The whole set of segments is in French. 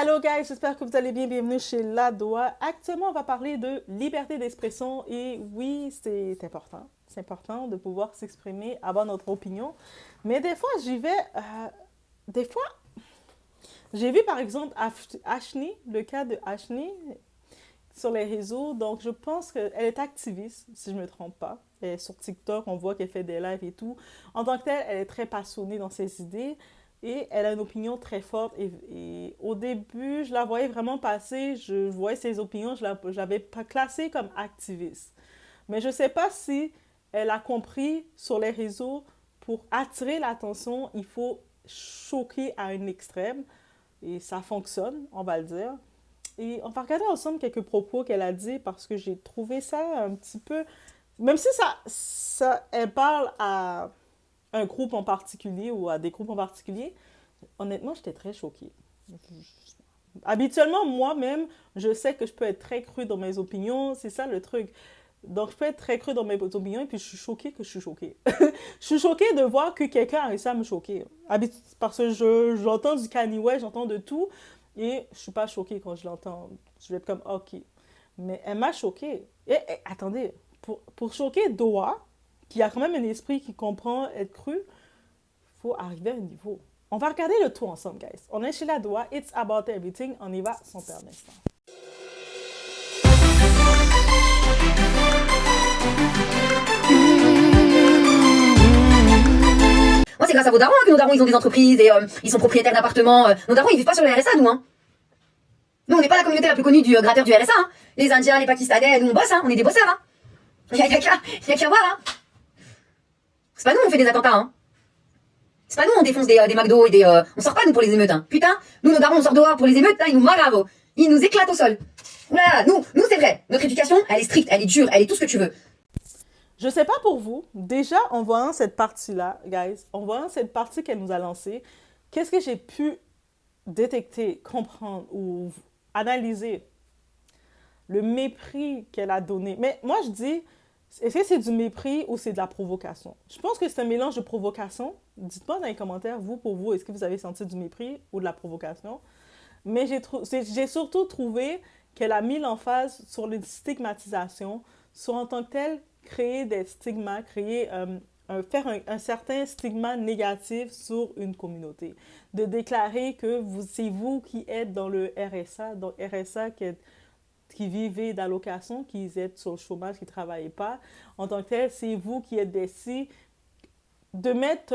Allô guys, j'espère que vous allez bien. Bienvenue chez La Doigt. Actuellement, on va parler de liberté d'expression et oui, c'est important. C'est important de pouvoir s'exprimer, avoir notre opinion. Mais des fois, j'y vais. Des fois, j'ai vu par exemple Ashley, le cas de Ashley sur les réseaux. Donc, je pense qu'elle est activiste, si je ne me trompe pas. Elle est sur TikTok, on voit qu'elle fait des lives et tout. En tant que telle, elle est très passionnée dans ses idées et elle a une opinion très forte. Et au début, je la voyais vraiment passer, je voyais ses opinions, je l'avais pas classée comme activiste. Mais je ne sais pas si elle a compris sur les réseaux, pour attirer l'attention, il faut choquer à un extrême. Et ça fonctionne, on va le dire. Et on va regarder ensemble quelques propos qu'elle a dit parce que j'ai trouvé ça un petit peu... Même si elle parle à un groupe en particulier ou à des groupes en particulier, honnêtement, j'étais très choquée. Habituellement, moi-même, je sais que je peux être très crue dans mes opinions, c'est ça le truc. Donc, je peux être très crue dans mes opinions et puis je suis choquée que je suis choquée. Je suis choquée de voir que quelqu'un a réussi à me choquer. Parce que j'entends du Kanye West, j'entends de tout et je suis pas choquée quand je l'entends. Je vais être comme, ok. Mais elle m'a choquée. Et attendez, pour choquer Doha, qui a quand même un esprit qui comprend être cru, il faut arriver à un niveau. On va regarder le tout ensemble, guys. On est chez la Doha, it's about everything. On y va sans perdre d'instant. Moi, c'est grâce à vos darons, hein, que nos darons, ils ont des entreprises et ils sont propriétaires d'appartements. Nos darons, ils vivent pas sur le RSA, nous, hein. Nous, on n'est pas la communauté la plus connue du gratteur du RSA, hein. Les Indiens, les Pakistanais, nous, on bosse, hein. On est des bosseurs, hein. Y a qu'à voir, hein. C'est pas nous, on fait des attentats, hein. C'est pas nous, on défonce des McDo et des... On sort pas, nous, pour les émeutes, hein. Putain, nous, nos darons, on sort dehors pour les émeutes, là, ils nous magravent. Ils nous éclatent au sol. Voilà, nous, c'est vrai. Notre éducation, elle est stricte, elle est dure, elle est tout ce que tu veux. Je sais pas pour vous, déjà en voyant cette partie-là, guys, en voyant cette partie qu'elle nous a lancée, qu'est-ce que j'ai pu détecter, comprendre ou analyser? Le mépris qu'elle a donné. Mais moi, je dis, est-ce que c'est du mépris ou c'est de la provocation? Je pense que c'est un mélange de provocation. Dites-moi dans les commentaires, vous, pour vous, est-ce que vous avez senti du mépris ou de la provocation? Mais j'ai surtout trouvé qu'elle a mis l'emphase sur les stigmatisations, sur en tant que telle, créer des stigmas, faire un certain stigma négatif sur une communauté. De déclarer que c'est vous qui êtes dans le RSA, donc RSA qui vivez d'allocation, qui êtes sur le chômage, qui ne travaillez pas. En tant que tel, c'est vous qui êtes décis de mettre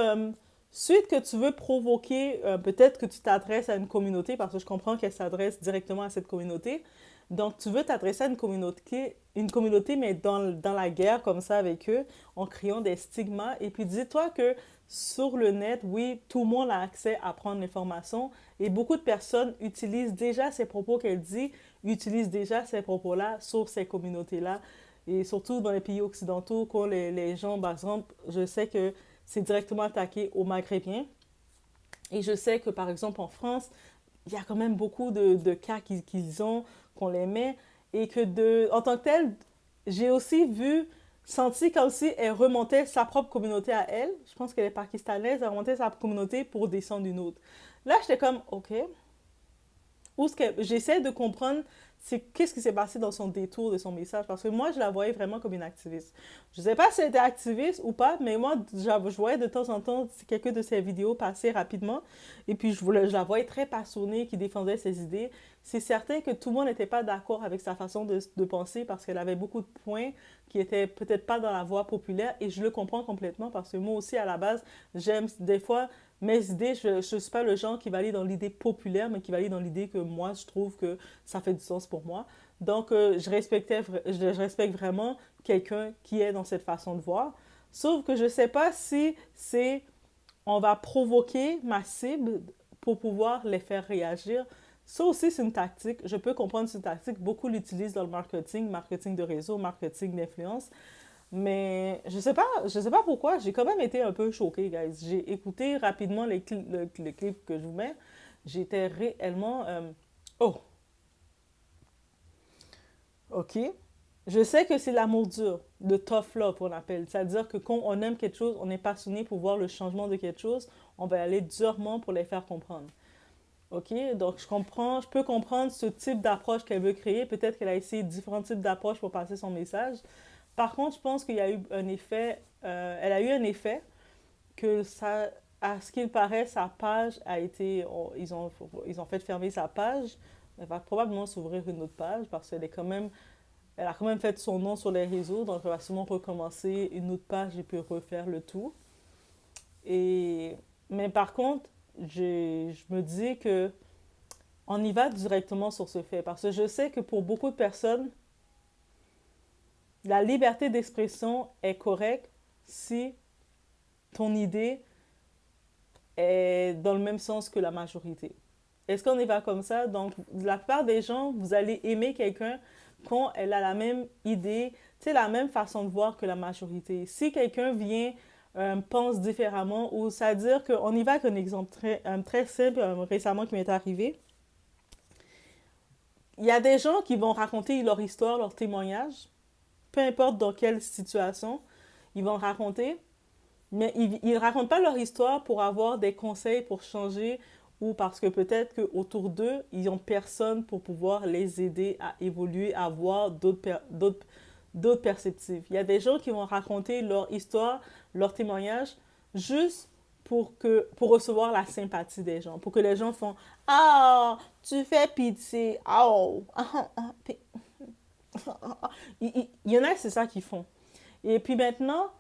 suite que tu veux provoquer, peut-être que tu t'adresses à une communauté, parce que je comprends qu'elle s'adresse directement à cette communauté. Donc, tu veux t'adresser à une communauté, mais dans la guerre comme ça avec eux, en créant des stigmas. Et puis, dis-toi que sur le net, oui, tout le monde a accès à prendre l'information et beaucoup de personnes utilisent déjà ces propos qu'elle dit, utilisent déjà ces propos-là sur ces communautés-là. Et surtout dans les pays occidentaux, quand les gens, par exemple, je sais que c'est directement attaqué aux Maghrébins. Et je sais que, par exemple, en France, il y a quand même beaucoup de cas qu'ils ont, qu'on les met. Et que, en tant que tel, j'ai aussi senti comme si elle remontait sa propre communauté à elle. Je pense qu'elle est pakistanaise, elle remontait sa communauté pour descendre une autre. Là, j'étais comme, OK, j'essaie de comprendre qu'est-ce qui s'est passé dans son détour de son message. Parce que moi, je la voyais vraiment comme une activiste. Je ne sais pas si elle était activiste ou pas, mais moi, je voyais de temps en temps quelques de ses vidéos passer rapidement. Et puis, je la voyais très passionnée, qui défendait ses idées. C'est certain que tout le monde n'était pas d'accord avec sa façon de penser parce qu'elle avait beaucoup de points qui étaient peut-être pas dans la voie populaire. Et je le comprends complètement parce que moi aussi, à la base, j'aime des fois mes idées, je ne suis pas le genre qui va aller dans l'idée populaire, mais qui va aller dans l'idée que moi, je trouve que ça fait du sens pour moi. Donc, je respecte vraiment quelqu'un qui est dans cette façon de voir. Sauf que je ne sais pas si on va provoquer ma cible pour pouvoir les faire réagir. Ça aussi, c'est une tactique. Je peux comprendre cette tactique. Beaucoup l'utilisent dans le marketing, marketing de réseau, marketing d'influence. Mais je sais pas pourquoi, j'ai quand même été un peu choquée, guys. J'ai écouté rapidement le clip que je vous mets. J'étais réellement... oh, ok. Je sais que c'est l'amour dur, le tough love qu'on appelle. C'est-à-dire que quand on aime quelque chose, on est passionné pour voir le changement de quelque chose, on va aller durement pour les faire comprendre. OK? Donc, je peux comprendre ce type d'approche qu'elle veut créer. Peut-être qu'elle a essayé différents types d'approches pour passer son message. Par contre, je pense qu'il y a eu un effet, elle a eu un effet que ça, à ce qu'il paraît, sa page a été, ils ont fait fermer sa page. Elle va probablement s'ouvrir une autre page parce qu'elle est quand même, elle a quand même fait son nom sur les réseaux, donc elle va sûrement recommencer une autre page et puis refaire le tout. Et, mais par contre, je me dis que on y va directement sur ce fait parce que je sais que pour beaucoup de personnes, la liberté d'expression est correcte si ton idée est dans le même sens que la majorité. Est-ce qu'on y va comme ça? Donc, la plupart des gens, vous allez aimer quelqu'un quand elle a la même idée, tu sais, la même façon de voir que la majorité. Si quelqu'un vient, pense différemment, ou c'est-à-dire qu'on y va avec un exemple très simple récemment qui m'est arrivé. Il y a des gens qui vont raconter leur histoire, leur témoignage, peu importe dans quelle situation, ils vont raconter, mais ils ne racontent pas leur histoire pour avoir des conseils pour changer ou parce que peut-être qu'autour d'eux, ils n'ont personne pour pouvoir les aider à évoluer, à avoir d'autres perspectives. Il y a des gens qui vont raconter leur histoire, leur témoignage, juste pour recevoir la sympathie des gens, pour que les gens font ah, tu fais pitié, oh, il y en a, c'est ça qu'ils font. Et puis maintenant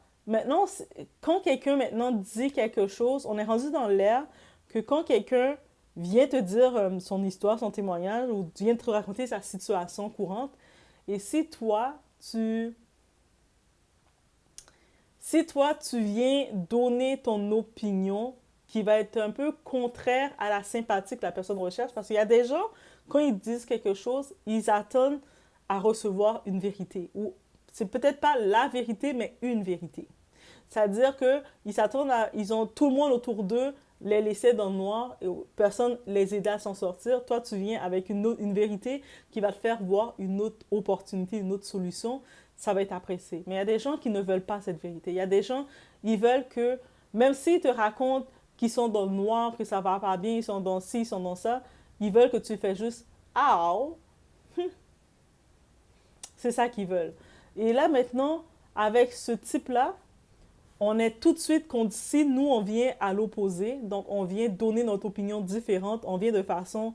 quand quelqu'un maintenant dit quelque chose, on est rendu dans l'ère que quand quelqu'un vient te dire son histoire, son témoignage, ou vient te raconter sa situation courante, et tu, si toi, tu viens donner ton opinion qui va être un peu contraire à la sympathie que la personne recherche, parce qu'il y a des gens, quand ils disent quelque chose, ils attendent à recevoir une vérité, ou c'est peut-être pas la vérité, mais une vérité. C'est-à-dire qu'ils s'attendent à, ils ont tout le monde autour d'eux, les laisser dans le noir, et personne les aider à s'en sortir. Toi, tu viens avec une vérité qui va te faire voir une autre opportunité, une autre solution. Ça va être apprécié. Mais il y a des gens qui ne veulent pas cette vérité. Il y a des gens, ils veulent que, même s'ils te racontent qu'ils sont dans le noir, que ça va pas bien, ils sont dans ci, ils sont dans ça, ils veulent que tu fais juste ah, c'est ça qu'ils veulent. Et là, maintenant, avec ce type-là, on est tout de suite contre si nous, on vient à l'opposé, donc on vient donner notre opinion différente, on vient de façon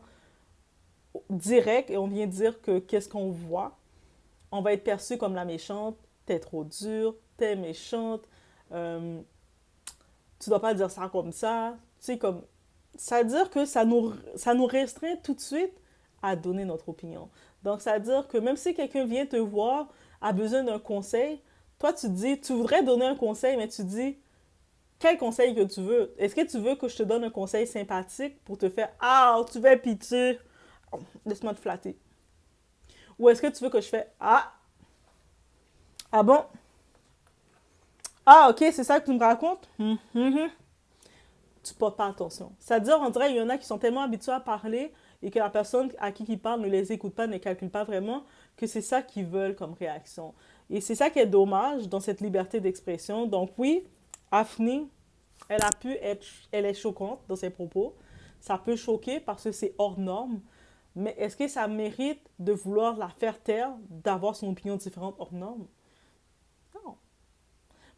directe et on vient dire que qu'est-ce qu'on voit, on va être perçu comme la méchante, t'es trop dure, t'es méchante, euh, tu dois pas dire ça comme ça, tu sais, comme... Ça veut dire que ça nous restreint tout de suite à donner notre opinion. Donc, ça veut dire que même si quelqu'un vient te voir, a besoin d'un conseil, toi, tu dis, tu voudrais donner un conseil, mais tu dis, quel conseil que tu veux? Est-ce que tu veux que je te donne un conseil sympathique pour te faire, ah, tu fais pitié, oh, laisse-moi te flatter. Ou est-ce que tu veux que je fasse, ah, ah bon? Ah, ok, c'est ça que tu me racontes? Tu portes pas attention. C'est-à-dire, on dirait qu'il y en a qui sont tellement habitués à parler et que la personne à qui ils parlent ne les écoute pas, ne calcule pas vraiment, que c'est ça qu'ils veulent comme réaction. Et c'est ça qui est dommage dans cette liberté d'expression. Donc oui, Afni, elle est choquante dans ses propos. Ça peut choquer parce que c'est hors norme. Mais est-ce que ça mérite de vouloir la faire taire, d'avoir son opinion différente hors norme? Non.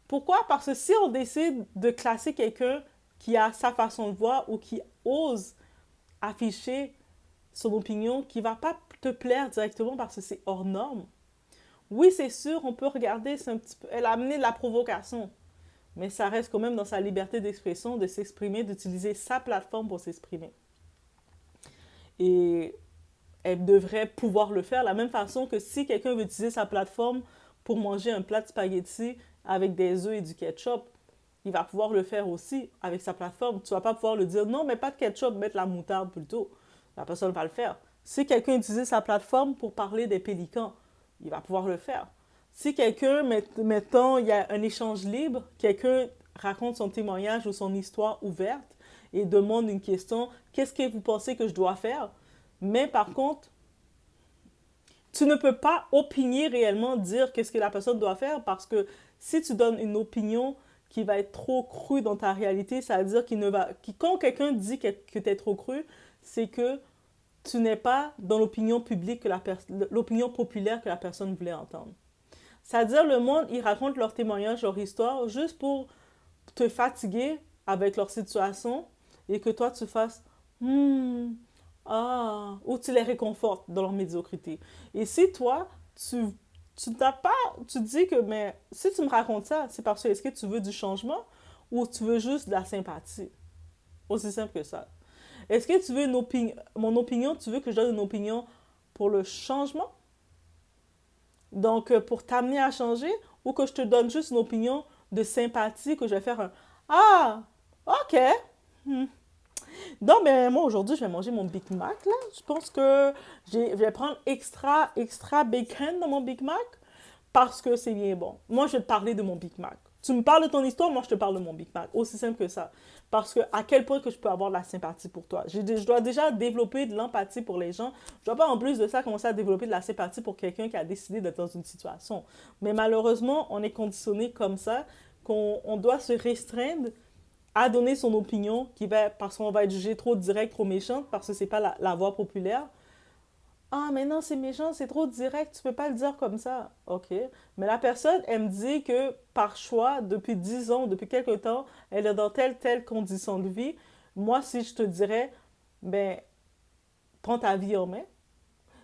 Pourquoi? Parce que si on décide de classer quelqu'un qui a sa façon de voir ou qui ose afficher son opinion, qui va pas te plaire directement parce que c'est hors norme, oui, c'est sûr, on peut regarder, c'est un petit peu, elle a amené de la provocation, mais ça reste quand même dans sa liberté d'expression, de s'exprimer, d'utiliser sa plateforme pour s'exprimer. Et elle devrait pouvoir le faire de la même façon que si quelqu'un veut utiliser sa plateforme pour manger un plat de spaghetti avec des œufs et du ketchup, il va pouvoir le faire aussi avec sa plateforme. Tu vas pas pouvoir le dire non, mais pas de ketchup, mettre la moutarde plutôt. La personne va le faire. Si quelqu'un utilise sa plateforme pour parler des pélicans, il va pouvoir le faire. Si quelqu'un, mettons, il y a un échange libre, quelqu'un raconte son témoignage ou son histoire ouverte et demande une question, qu'est-ce que vous pensez que je dois faire? Mais par contre, tu ne peux pas opiner réellement, dire qu'est-ce que la personne doit faire parce que si tu donnes une opinion qui va être trop crue dans ta réalité, ça veut dire qu'il ne va... Quand quelqu'un dit que tu es trop cru, c'est que tu n'es pas dans l'opinion publique, l'opinion populaire que la personne voulait entendre. C'est-à-dire, le monde, ils racontent leurs témoignages, leur histoire, juste pour te fatiguer avec leur situation et que toi, tu fasses ou tu les réconfortes dans leur médiocrité. Et si toi, tu t'as pas, tu te dis que, mais si tu me racontes ça, c'est parce que est-ce que tu veux du changement ou tu veux juste de la sympathie? Aussi simple que ça. Est-ce que tu veux mon opinion, tu veux que je donne une opinion pour le changement? Donc, pour t'amener à changer, ou que je te donne juste une opinion de sympathie, que je vais faire un Ah, ok. Hmm. Donc, ben, moi, aujourd'hui, je vais manger mon Big Mac, là. Je pense que je vais prendre extra bacon dans mon Big Mac parce que c'est bien bon. Moi, je vais te parler de mon Big Mac. Tu me parles de ton histoire, moi, je te parle de mon Big Mac. Aussi simple que ça. Parce que à quel point que je peux avoir de la sympathie pour toi. Je dois déjà développer de l'empathie pour les gens. Je dois pas, en plus de ça, commencer à développer de la sympathie pour quelqu'un qui a décidé d'être dans une situation. Mais malheureusement, on est conditionné comme ça qu'on doit se restreindre à donner son opinion parce qu'on va être jugé trop direct, trop méchante, parce que c'est pas la voix populaire. Ah, mais non, c'est méchant, c'est trop direct, tu peux pas le dire comme ça. OK. Mais la personne, elle me dit que par choix, depuis 10 ans, depuis quelque temps, elle est dans telle condition de vie. Moi, si je te dirais, ben, prends ta vie en main.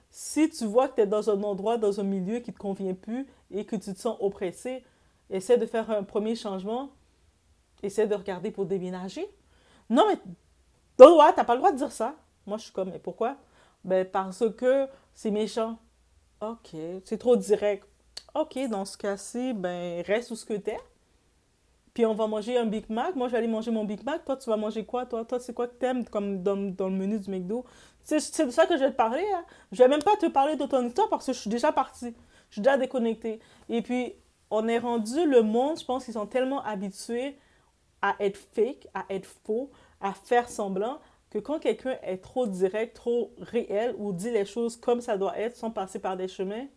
Si tu vois que tu es dans un endroit, dans un milieu qui te convient plus et que tu te sens oppressé, essaie de faire un premier changement. Essaie de regarder pour déménager. Non, mais ouais, t'as pas le droit de dire ça. Moi, je suis comme, mais pourquoi? Ben, parce que c'est méchant. OK, c'est trop direct. OK, dans ce cas-ci, ben, reste où ce que t'es. Puis on va manger un Big Mac. Moi, je vais aller manger mon Big Mac. Toi, tu vas manger quoi, toi? Toi, c'est quoi que t'aimes comme dans le menu du McDo? C'est de ça que je vais te parler, hein. Je vais même pas te parler de ton histoire parce que je suis déjà partie. Je suis déjà déconnectée. Et puis, on est rendu, le monde, je pense qu'ils sont tellement habitués à être fake, à être faux, à faire semblant, que quand quelqu'un est trop direct, trop réel, ou dit les choses comme ça doit être, sans passer par des chemins,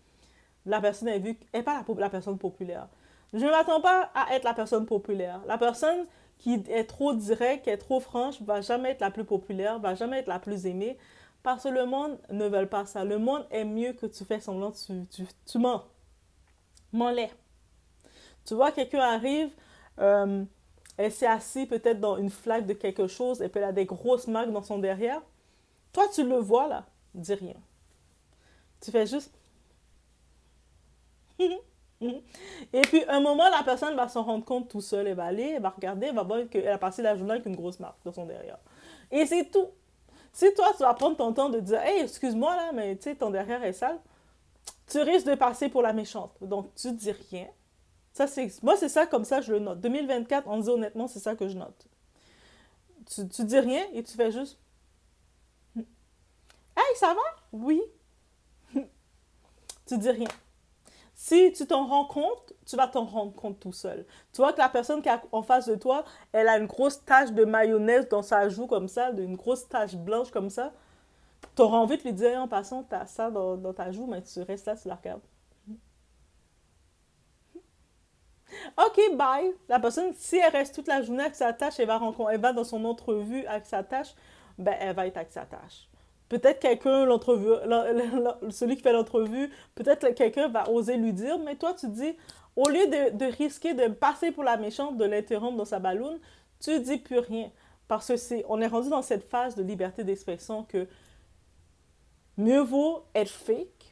la personne est vue, n'est pas la personne populaire. Je ne m'attends pas à être la personne populaire. La personne qui est trop directe, qui est trop franche, va jamais être la plus populaire, va jamais être la plus aimée, parce que le monde ne veut pas ça. Le monde aime mieux que tu fais semblant, tu mens. Mens-les. Tu vois, quelqu'un arrive, elle s'est assise peut-être dans une flaque de quelque chose et puis elle a des grosses marques dans son derrière. Toi, tu le vois là, dis rien. Tu fais juste. Et puis, un moment, la personne va s'en rendre compte tout seul. Elle va aller, elle va regarder, elle va voir qu'elle a passé la journée avec une grosse marque dans son derrière. Et c'est tout. Si toi, tu vas prendre ton temps de dire, hey, excuse-moi là, mais tu sais, ton derrière est sale, tu risques de passer pour la méchante. Donc, tu dis rien. Moi, c'est ça, comme ça, je le note. 2024, on dit honnêtement, c'est ça que je note. Tu dis rien et tu fais juste, hey, ça va? Oui. Tu dis rien. Si tu t'en rends compte, tu vas t'en rendre compte tout seul. Tu vois que la personne qui est en face de toi, elle a une grosse tache de mayonnaise dans sa joue comme ça, une grosse tache blanche comme ça. Tu auras envie de lui dire, hey, en passant, tu as ça dans ta joue, mais tu restes là, tu la regardes. OK, bye. La personne, si elle reste toute la journée avec sa tâche, elle va dans son entrevue avec sa tâche, ben, elle va être avec sa tâche. Peut-être quelqu'un, celui qui fait l'entrevue, peut-être quelqu'un va oser lui dire, mais toi, tu dis, au lieu de risquer de passer pour la méchante, de l'interrompre dans sa balloune, tu dis plus rien. Parce que on est rendu dans cette phase de liberté d'expression que mieux vaut être fake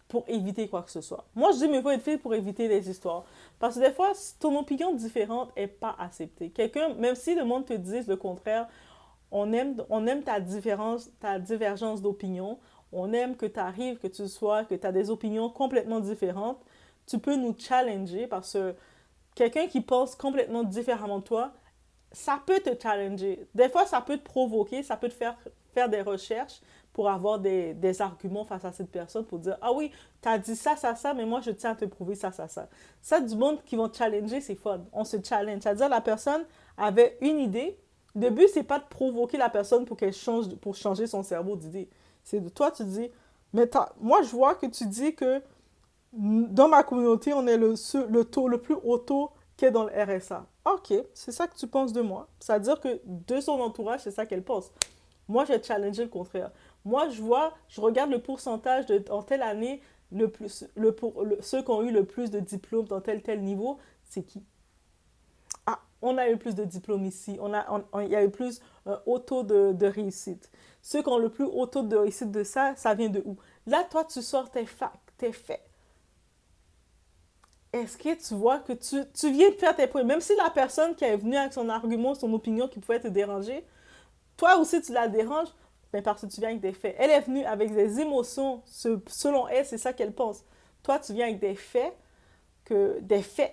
pour éviter quoi que ce soit. Moi, je dis mieux vaut être fake pour éviter des histoires. Parce que des fois, ton opinion différente n'est pas acceptée. Quelqu'un, même si le monde te dise le contraire, on aime ta divergence d'opinion. On aime que tu arrives, que tu as des opinions complètement différentes. Tu peux nous challenger parce que quelqu'un qui pense complètement différemment de toi, ça peut te challenger. Des fois, ça peut te provoquer, ça peut te faire des recherches pour avoir des arguments face à cette personne pour dire, ah oui, tu as dit ça, mais moi, je tiens à te prouver ça. Ça, du monde qui vont te challenger, c'est fun. On se challenge. C'est-à-dire, la personne avait une idée. Le but, c'est pas de provoquer la personne pour qu'elle change, pour changer son cerveau d'idée. C'est de toi, tu dis, mais moi, je vois que tu dis que dans ma communauté, on est le plus haut taux qui est dans le RSA. OK, c'est ça que tu penses de moi. C'est-à-dire que de son entourage, c'est ça qu'elle pense. Moi, je vais challenger le contraire. Moi, je regarde le pourcentage en telle année, ceux qui ont eu le plus de diplômes dans tel niveau, c'est qui? Ah, on a eu plus de diplômes ici. Il y a eu plus un haut taux de réussite. Ceux qui ont le plus haut taux de réussite de ça, ça vient de où? Là, toi, tu sors tes facts, tes faits. Est-ce que tu vois que tu viens de faire tes points? Même si la personne qui est venue avec son argument, son opinion qui pouvait te déranger, toi aussi tu la déranges, ben parce que tu viens avec des faits. Elle est venue avec des émotions, selon elle, c'est ça qu'elle pense. Toi, tu viens avec des faits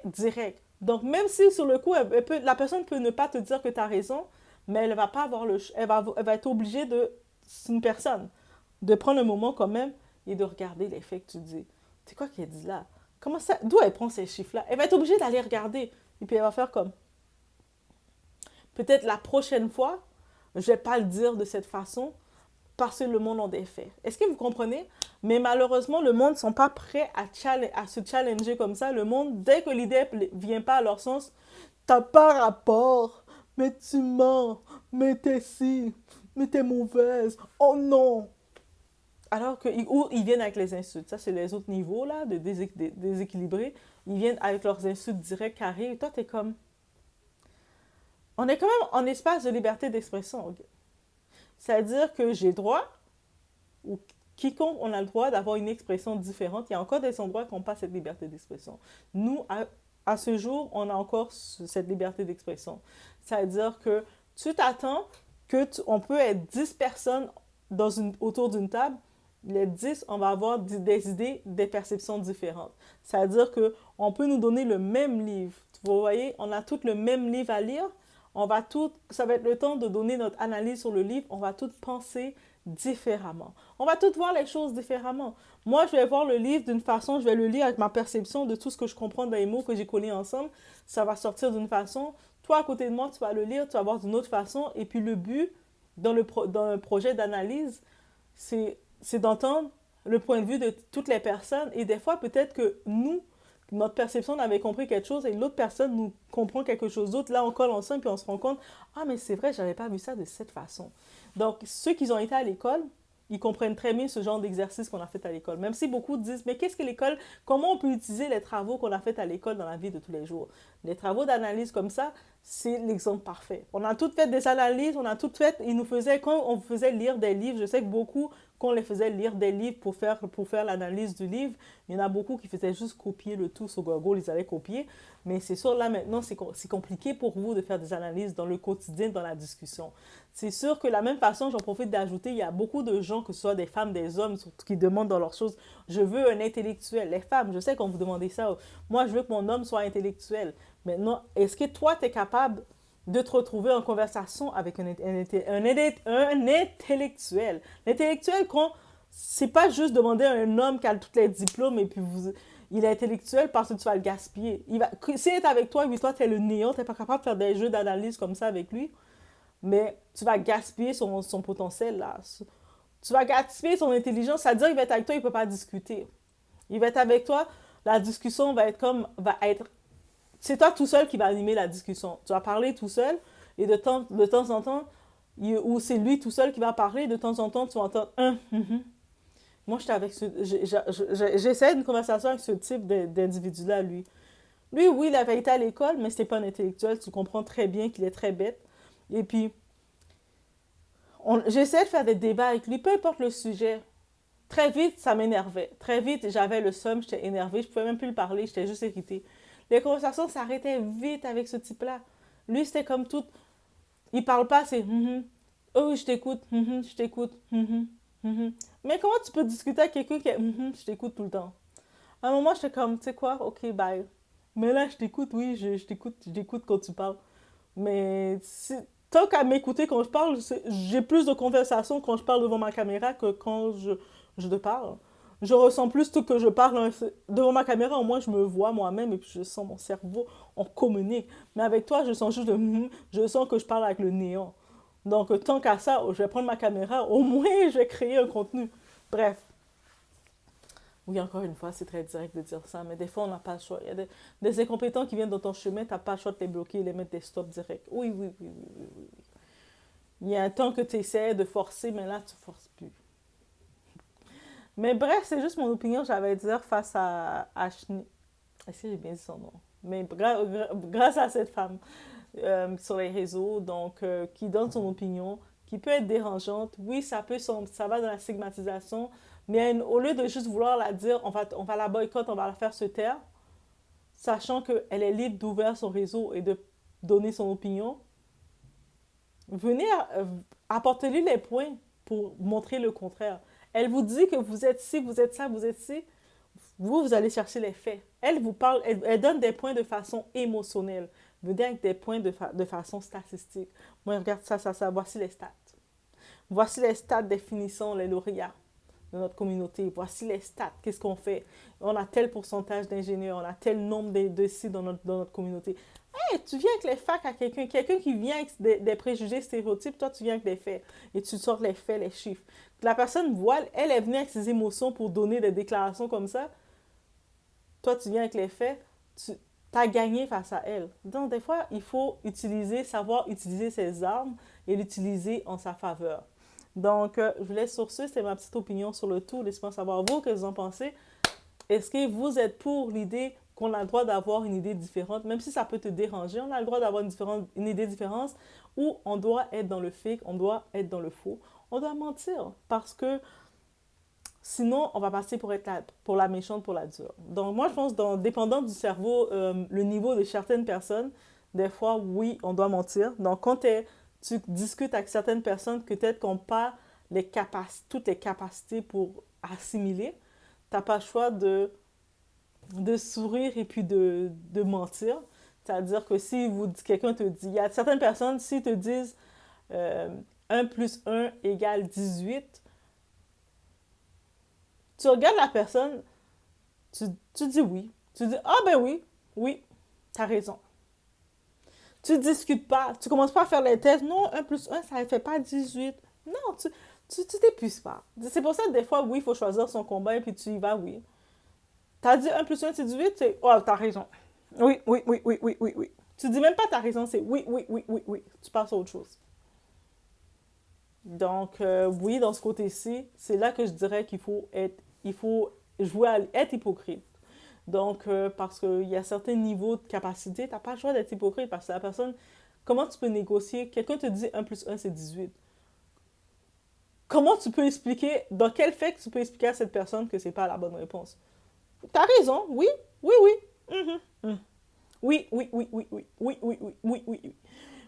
directs. Donc, même si sur le coup, la personne peut ne pas te dire que tu as raison, mais elle va pas avoir elle va être obligée de, c'est une personne, de prendre un moment quand même et de regarder les faits que tu dis. C'est quoi qu'elle dit là? Comment ça? D'où elle prend ces chiffres-là? Elle va être obligée d'aller regarder. Et puis elle va faire comme, peut-être la prochaine fois, je vais pas le dire de cette façon parce que le monde en des faits. Est-ce que vous comprenez? Mais malheureusement, le monde ne sont pas prêts à se challenger comme ça. Le monde, dès que l'idée ne vient pas à leur sens, t'as pas rapport, mais tu mens, mais t'es ci, mais t'es mauvaise, oh non! Alors que, ou ils viennent avec les insultes. Ça, c'est les autres niveaux, là, de déséquilibrés. Ils viennent avec leurs insultes directes, carrées. Et toi, t'es comme... On est quand même en espace de liberté d'expression. Okay? C'est-à-dire que j'ai droit, ou quiconque, on a le droit d'avoir une expression différente. Il y a encore des endroits qui n'ont pas cette liberté d'expression. Nous, à ce jour, on a encore cette liberté d'expression. C'est-à-dire que tu t'attends on peut être 10 personnes autour d'une table. Les 10, on va avoir des idées, des perceptions différentes. C'est-à-dire qu'on peut nous donner le même livre. Vous voyez, on a tous le même livre à lire. Ça va être le temps de donner notre analyse sur le livre. On va tous penser différemment. On va tous voir les choses différemment. Moi, je vais voir le livre d'une façon, je vais le lire avec ma perception de tout ce que je comprends dans les mots que j'ai collés ensemble. Ça va sortir d'une façon. Toi, à côté de moi, tu vas le lire, tu vas voir d'une autre façon. Et puis le but, dans le projet d'analyse, c'est d'entendre le point de vue de toutes les personnes. Et des fois, peut-être que notre perception, on avait compris quelque chose et l'autre personne nous comprend quelque chose d'autre. Là, on colle ensemble puis on se rend compte, ah, mais c'est vrai, j'avais pas vu ça de cette façon. Donc, ceux qui ont été à l'école, ils comprennent très bien ce genre d'exercice qu'on a fait à l'école. Même si beaucoup disent, mais qu'est-ce que l'école, comment on peut utiliser les travaux qu'on a fait à l'école dans la vie de tous les jours? Les travaux d'analyse comme ça, c'est l'exemple parfait. On a toutes fait des analyses, on a toutes fait, quand on faisait lire des livres, je sais que beaucoup, quand on les faisait lire des livres pour faire l'analyse du livre, il y en a beaucoup qui faisaient juste copier le tout sur Google, ils allaient copier. Mais c'est sûr, là maintenant, c'est compliqué pour vous de faire des analyses dans le quotidien, dans la discussion. C'est sûr que de la même façon, j'en profite d'ajouter, il y a beaucoup de gens, que ce soit des femmes, des hommes, qui demandent dans leurs choses, je veux un intellectuel. Les femmes, je sais qu'on vous demandait ça. Moi, je veux que mon homme soit intellectuel. Maintenant, est-ce que toi, tu es capable de te retrouver en conversation avec un intellectuel? L'intellectuel, c'est pas juste demander à un homme qui a tous les diplômes et puis il est intellectuel parce que tu vas le gaspiller. S'il est avec toi et puis toi, tu es le néant, tu n'es pas capable de faire des jeux d'analyse comme ça avec lui, mais tu vas gaspiller son potentiel là. Tu vas gaspiller son intelligence, c'est-à-dire qu'il va être avec toi, il ne peut pas discuter. Il va être avec toi, la discussion va être c'est toi tout seul qui va animer la discussion. Tu vas parler tout seul et de temps en temps, ou c'est lui tout seul qui va parler, de temps en temps, tu vas entendre un. Moi, j'essaie une conversation avec ce type d'individu-là, lui. Lui, oui, il avait été à l'école, mais c'est pas un intellectuel. Tu comprends très bien qu'il est très bête. Et puis, j'essaie de faire des débats avec lui, peu importe le sujet. Très vite, ça m'énervait. Très vite, j'avais le seum, j'étais énervée, je pouvais même plus le parler, j'étais juste irritée. Les conversations s'arrêtaient vite avec ce type-là. Lui, c'était comme tout. Il parle pas, c'est oh, je t'écoute, je t'écoute, Mais comment tu peux discuter avec quelqu'un qui est je t'écoute tout le temps? À un moment, j'étais comme, tu sais quoi, ok, bye. Mais là, je t'écoute, oui, je t'écoute quand tu parles. Mais tant qu'à m'écouter quand je parle, j'ai plus de conversation quand je parle devant ma caméra que quand je te parle. Je ressens plus tout que je parle devant ma caméra, au moins je me vois moi-même et puis je sens mon cerveau, on communique. Mais avec toi, je sens juste je sens que je parle avec le néant. Donc tant qu'à ça, je vais prendre ma caméra, au moins je vais créer un contenu. Bref. Oui, encore une fois, c'est très direct de dire ça, mais des fois, on n'a pas le choix. Il y a des incompétents qui viennent dans ton chemin, tu n'as pas le choix de les bloquer et les mettre des stops directs. Oui, oui, oui, oui, oui, oui. Il y a un temps que tu essaies de forcer, mais là, tu forces plus. Mais bref, c'est juste mon opinion, j'avais dire, face à Ashni. Est-ce que j'ai bien dit son nom? Mais grâce à cette femme sur les réseaux, donc qui donne son opinion, qui peut être dérangeante. Oui, ça va dans la stigmatisation, mais au lieu de juste vouloir la dire, on va la boycotter, on va la faire se taire, sachant qu'elle est libre d'ouvrir son réseau et de donner son opinion, venez apporter-lui les points pour montrer le contraire. Elle vous dit que vous êtes ci, vous êtes ça, vous êtes ci. Vous allez chercher les faits. Elle vous parle, elle donne des points de façon émotionnelle. Venez avec des points de façon statistique. Moi, regarde ça. Voici les stats. Voici les stats définissant les lauréats de notre communauté. Voici les stats. Qu'est-ce qu'on fait? On a tel pourcentage d'ingénieurs, on a tel nombre de sites dans notre communauté. Hey, tu viens avec les facts à quelqu'un qui vient avec des préjugés, stéréotypes, toi tu viens avec des faits. Et tu sors les faits, les chiffres. La personne voit, elle est venue avec ses émotions pour donner des déclarations comme ça. Toi, tu viens avec les faits, tu as gagné face à elle. Donc, des fois, il faut savoir utiliser ses armes et l'utiliser en sa faveur. Donc, je vous laisse sur ce. C'était ma petite opinion sur le tout. Laissez-moi savoir vous, que vous en pensez. Est-ce que vous êtes pour l'idée qu'on a le droit d'avoir une idée différente, même si ça peut te déranger, on a le droit d'avoir une idée différente, ou on doit être dans le fake, on doit être dans le faux, on doit mentir, parce que sinon, on va passer pour la méchante, pour la dure. Donc, moi, je pense, dépendant du cerveau, le niveau de certaines personnes, des fois, oui, on doit mentir. Donc, quand tu discutes avec certaines personnes, peut-être qu'on n'a pas toutes les capacités pour assimiler, tu n'as pas le choix de sourire et puis de mentir. C'est-à-dire que si quelqu'un te dit, il y a certaines personnes, s'ils te disent 1 plus 1 égale 18, tu regardes la personne, tu dis oui. Tu dis, ah ben oui, t'as raison. Tu ne discutes pas, tu ne commences pas à faire les tests. Non, 1 plus 1, ça ne fait pas 18. Non, tu t'épuises pas. C'est pour ça que des fois, oui, il faut choisir son combat et puis tu y vas, oui. T'as dit 1 plus 1, c'est 18, c'est oh, t'as raison. Oui. Tu dis même pas t'as raison, c'est oui. Tu passes à autre chose. Donc, oui, dans ce côté-ci, c'est là que je dirais il faut jouer à être hypocrite. Donc, parce qu'il y a certains niveaux de capacité, t'as pas le choix d'être hypocrite parce que la personne, comment tu peux négocier? Quelqu'un te dit 1 plus 1, c'est 18. Comment tu peux expliquer, dans quel fait tu peux expliquer à cette personne que c'est pas la bonne réponse? T'as raison, oui. Oui.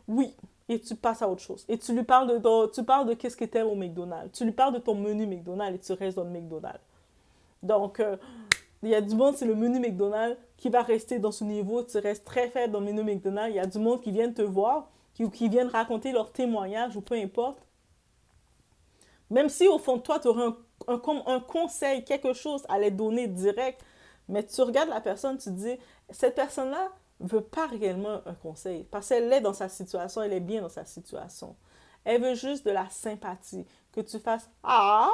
Oui. Et tu passes à autre chose. Et tu lui parles tu parles de qu'est-ce que t'aimes au McDonald's. Tu lui parles de ton menu McDonald's et tu restes dans le McDonald's. Donc, il y a du monde, c'est le menu McDonald's qui va rester dans ce niveau. Tu restes très faible dans le menu McDonald's. Il y a du monde qui vient te voir, qui viennent raconter leur témoignage ou peu importe. Même si au fond de toi, tu aurais un conseil, quelque chose à les donner direct, mais tu regardes la personne, tu te dis, cette personne-là ne veut pas réellement un conseil, parce qu'elle est dans sa situation, elle est bien dans sa situation. Elle veut juste de la sympathie, que tu fasses « Ah,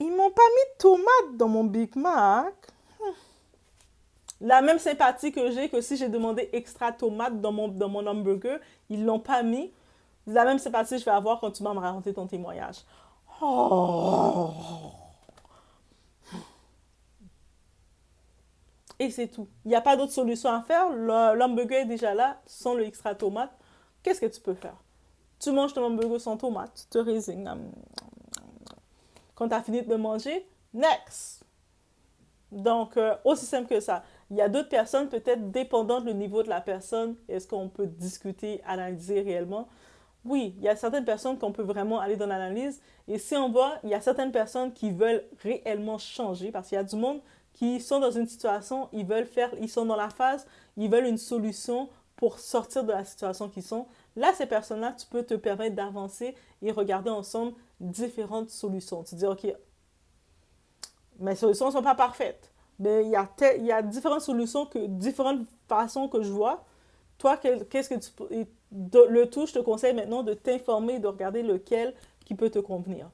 ils m'ont pas mis de tomates dans mon Big Mac. » La même sympathie que j'ai que si j'ai demandé extra tomates dans mon hamburger, ils l'ont pas mis. La même sympathie que je vais avoir quand tu vas me raconter ton témoignage. Oh. Et c'est tout. Il n'y a pas d'autre solution à faire. L'hamburger est déjà là, sans le extra tomate. Qu'est-ce que tu peux faire? Tu manges ton hamburger sans tomate, tu te résignes. Quand tu as fini de le manger, next! Donc, aussi simple que ça. Il y a d'autres personnes, peut-être dépendant du niveau de la personne, est-ce qu'on peut discuter, analyser réellement? Oui, il y a certaines personnes qu'on peut vraiment aller dans l'analyse. Et si on voit, il y a certaines personnes qui veulent réellement changer parce qu'il y a du monde qui sont dans une situation, ils sont dans la phase, ils veulent une solution pour sortir de la situation qu'ils sont. Là, ces personnes-là, tu peux te permettre d'avancer et regarder ensemble différentes solutions. Tu dis, OK, mes solutions ne sont pas parfaites, mais il y a différentes solutions, différentes façons que je vois. Toi, qu'est-ce que tu peux... Le tout, je te conseille maintenant de t'informer, de regarder lequel qui peut te convenir.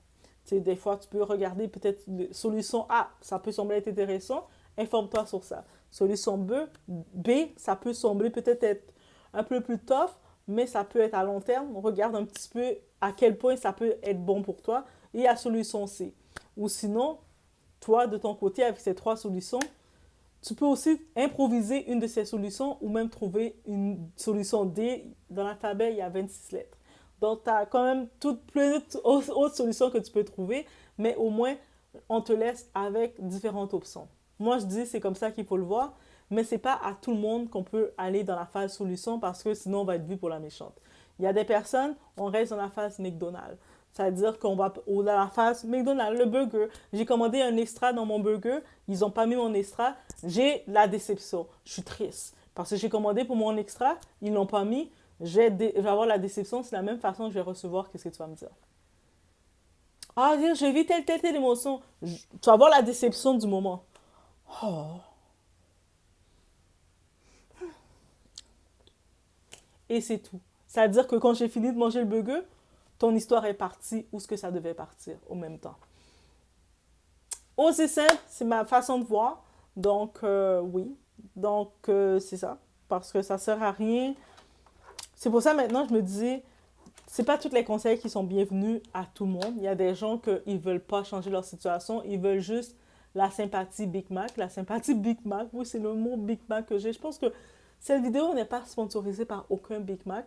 Tu sais, des fois, tu peux regarder peut-être solution A, ça peut sembler être intéressant, informe-toi sur ça. Solution B, ça peut sembler peut-être être un peu plus tough, mais ça peut être à long terme. Regarde un petit peu à quel point ça peut être bon pour toi. Et la solution C. Ou sinon, toi, de ton côté, avec ces 3 solutions, tu peux aussi improviser une de ces solutions ou même trouver une solution D. Dans l'alphabet, il y a 26 lettres. Donc, tu as quand même plein d'autres solutions que tu peux trouver, mais au moins, on te laisse avec différentes options. Moi, je dis c'est comme ça qu'il faut le voir, mais c'est pas à tout le monde qu'on peut aller dans la phase solution parce que sinon, on va être vu pour la méchante. Il y a des personnes, on reste dans la phase McDonald's. C'est-à-dire qu'on va dans la phase McDonald's, le burger. J'ai commandé un extra dans mon burger, ils n'ont pas mis mon extra. J'ai la déception. Je suis triste. Parce que j'ai commandé pour mon extra, ils ne l'ont pas mis. Je vais avoir la déception. C'est la même façon que je vais recevoir. Qu'est-ce que tu vas me dire? Ah, j'ai vu telle émotion. Tu vas avoir la déception du moment. Oh. Et c'est tout. C'est-à-dire que quand j'ai fini de manger le burger, ton histoire est partie où ce que ça devait partir au même temps. Aussi simple, c'est ma façon de voir. Donc, oui. Donc, c'est ça. Parce que ça sert à rien. C'est pour ça maintenant, je me dis, c'est pas tous les conseils qui sont bienvenus à tout le monde. Il y a des gens qui ne veulent pas changer leur situation. Ils veulent juste la sympathie Big Mac. La sympathie Big Mac, oui, c'est le mot Big Mac que j'ai. Je pense que cette vidéo n'est pas sponsorisée par aucun Big Mac,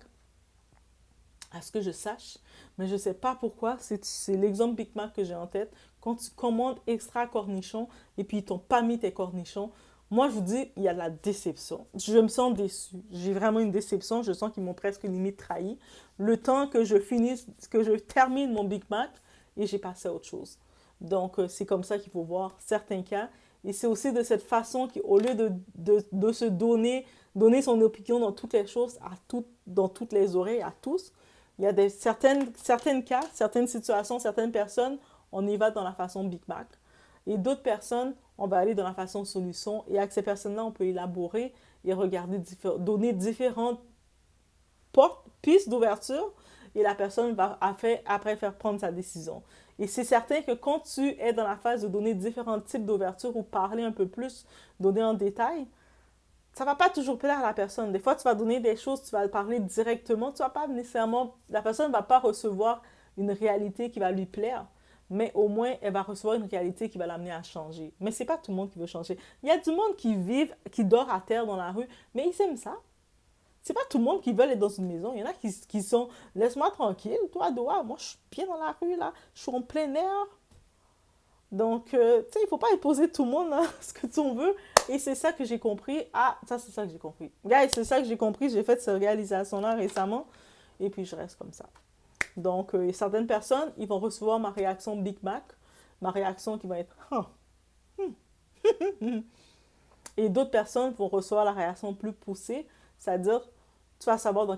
à ce que je sache. Mais je ne sais pas pourquoi. C'est l'exemple Big Mac que j'ai en tête. Quand tu commandes extra cornichons et puis ils t'ont pas mis tes cornichons, moi, je vous dis, il y a de la déception. Je me sens déçue. J'ai vraiment une déception. Je sens qu'ils m'ont presque limite trahi. Le temps que je finisse, que je termine mon Big Mac et j'ai passé à autre chose. Donc, c'est comme ça qu'il faut voir certains cas. Et c'est aussi de cette façon qu'au lieu de se donner son opinion dans toutes les choses, dans toutes les oreilles, à tous, il y a certains cas, certaines situations, certaines personnes, on y va dans la façon Big Mac. Et d'autres personnes, on va aller dans la façon solution. Et avec ces personnes-là, on peut élaborer et regarder, donner différentes pistes d'ouverture. Et la personne va après faire prendre sa décision. Et c'est certain que quand tu es dans la phase de donner différents types d'ouverture ou parler un peu plus, donner en détail, ça ne va pas toujours plaire à la personne. Des fois, tu vas donner des choses, tu vas parler directement, tu vas pas nécessairement, la personne ne va pas recevoir une réalité qui va lui plaire, mais au moins, elle va recevoir une réalité qui va l'amener à changer. Mais ce n'est pas tout le monde qui veut changer. Il y a du monde qui dort à terre dans la rue, mais ils aiment ça. C'est pas tout le monde qui veut être dans une maison. Il y en a qui sont, laisse-moi tranquille, toi, Doha, moi, je suis bien dans la rue, là, je suis en plein air. Donc, tu sais, il ne faut pas imposer tout le monde hein, ce que tu veux. Et c'est ça que j'ai compris. Ah, ça, c'est ça que j'ai compris. Guys, c'est ça que j'ai compris. J'ai fait cette réalisation-là récemment. Et puis, je reste comme ça. Donc, certaines personnes, ils vont recevoir ma réaction Big Mac. Ma réaction qui va être... Et d'autres personnes vont recevoir la réaction plus poussée. C'est-à-dire, tu vas savoir dans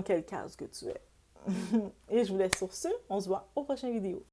quel case que tu es. Et je vous laisse sur ce. On se voit aux prochaines vidéos.